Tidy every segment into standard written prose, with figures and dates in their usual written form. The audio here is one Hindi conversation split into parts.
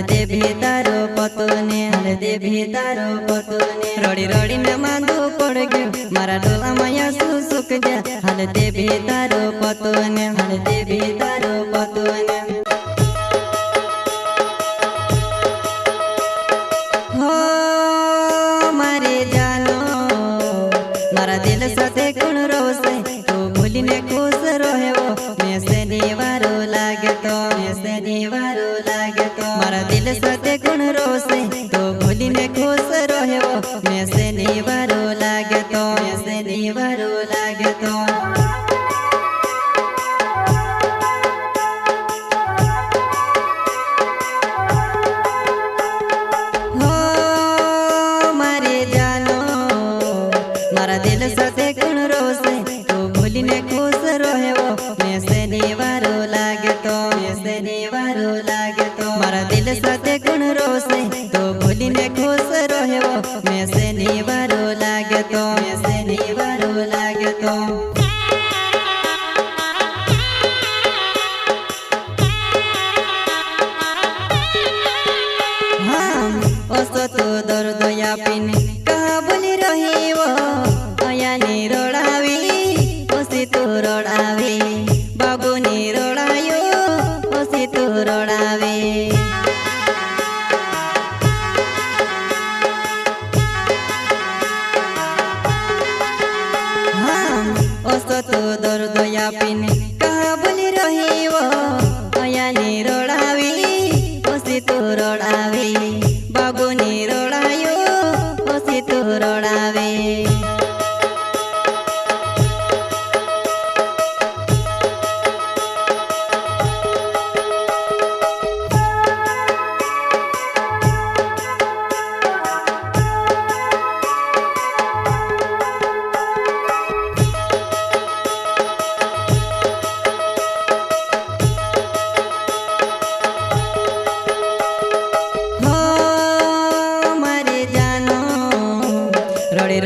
हलदे भी तारो पतोने हलदे भी तारो पतोने रोड़ी रोड़ी में मांदू पड़ गयो मारा डोला माया सुसुक जा हलदे भी तारो पतोने हलदे भी तारो पतोने हो मारे जानो मारा दिल साथे कोण रोसे तो भूलीने खुश रहे वो मैं से दीवारो लागे तो मैं से दीवारो लागे तो मारा दिल साथे कोण रोसे तो भूलीने खुश रहे वो मैं से दीवारो लागे तो मैं से दीवारो लागे तो मारा दिल साथे कोण रोसे तो भूलीने खुश रहे वो मैं से दीवारो लागे तो मैं से दीवारो लागे तो मारा दिल साथे कोण रोसे तो भूलीने खुश रहे वो मैं से दीवारो लागे तो मैं से दीवारो लागे तो ओसो तो दर्द या पिने कहा बोली रही वो अया नी रोड़ावी ओसी तू रोड़ावी बाबू नी रोड़ायो ओसी तू रोड़ावी ओसो तो दर्द या पिने कहा बोली रही वो अया नी रोड़ावी ओसी तू रोड़ावी बाबू नी रोड़ायो ओसी तू रोड़ावे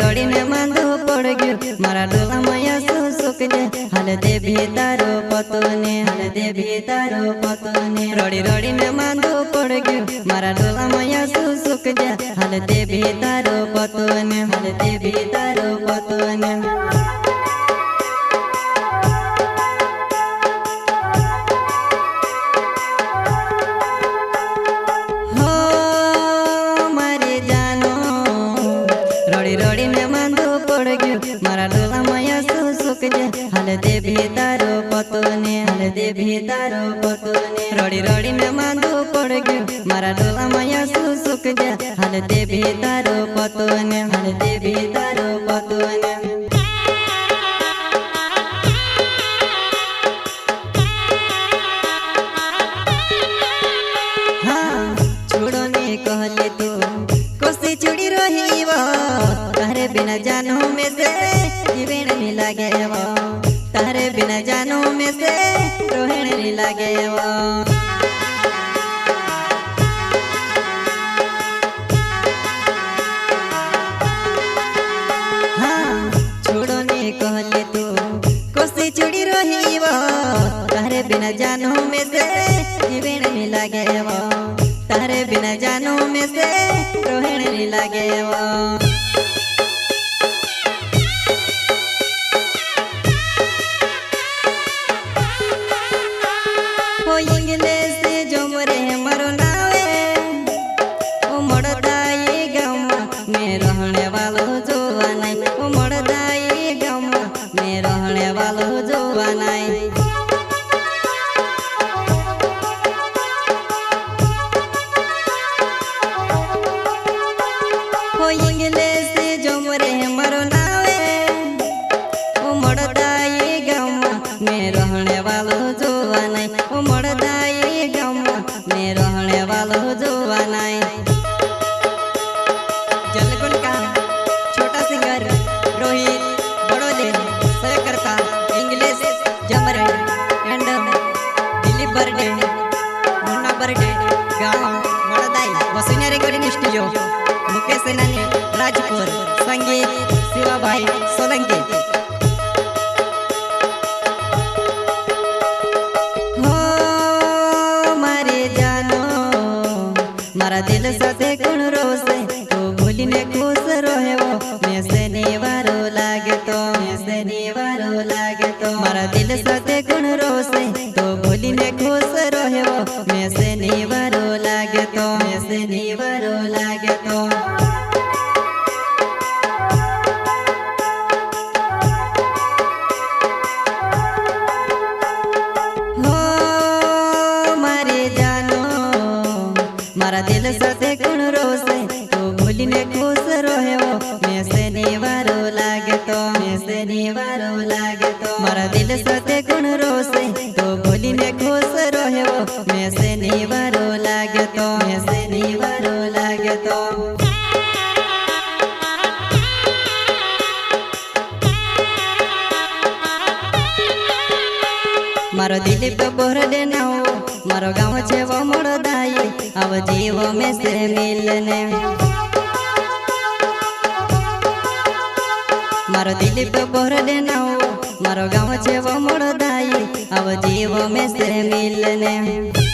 रोड़ी ने मांदू पड़ गयो मारा डोला माया सुसुक जा हलदे भी तारो पतोने हलदे भी तारो पतोने रोड़ी रोड़ी ने मांदू पड़ गयो मारा डोला माया सुसुक जा हलदे भी तारो पतोने हलदे भी तारो पतोने रोड़ी ने मांदू पड़ गयो मारा डोला माया सुसुक जा हलदे भी तारो पतोने हलदे भी तारो पतोने रोड़ी रोड़ी ने मांदू पड़ गयो मारा डोला माया सुसुक जा हलदे भी तारो पतोने हलदे भी तारो पतोने हाँ छोड़ो ने कहले तो कोसी चुड़ी रही वो तारे बिना जानू में से जीवन नहीं लागे वो तारे बिना जानू में से रोहन नहीं लागे वो हाँ छोड़ो ने कहले तो कोसी चुड़ी रही वो तारे बिना जानू में से जीवन नहीं लागे वो तारे बिना जानू में से रोहन नहीं लागे वो इंग्लिश जो मरे मरो नावे ओ मड़दाई गम में रहने वालो जोवा नहीं ओ मड़दाई गम में रहने वालो जोवा नहीं ओ इंग्लिश जो मरे मरो नावे ओ मड़दाई गम में रहने वालो जोवा नहीं ओ मड़दाई गम में रहने वालो जोवा नहीं जलगुन का छोटा सिंगर रोहित बड़ोले सहकर्ता इंग्लिश जमरे મારા દિલ સાથે કોણ રોશે તો ભૂલીને ખુશ રહ્યો મેં શનિવારો લાગે તો મેં શનિવારો લાગે તો મારા દિલ સાથે કોણ રોશે તો ભૂલીને ખુશ રહ્યો મેં શનિવારો લાગે તો મેં શનિવારો લાગે તો મારા દિલ સાથે કોણ રોશે તો ભૂલીને ખુશ રહ્યો મેં શનિવારો લાગે તો મેં શનિવારો લાગે તો મારો દિલીપ બોરડે નાઓ મારો ગાँव છે वो मोड़दाई अब जीवो में से मिलने मारो दिलीप बोरडे नाओ मारो गाँव છે वो मोड़दाई अब जीवो में से मिलने।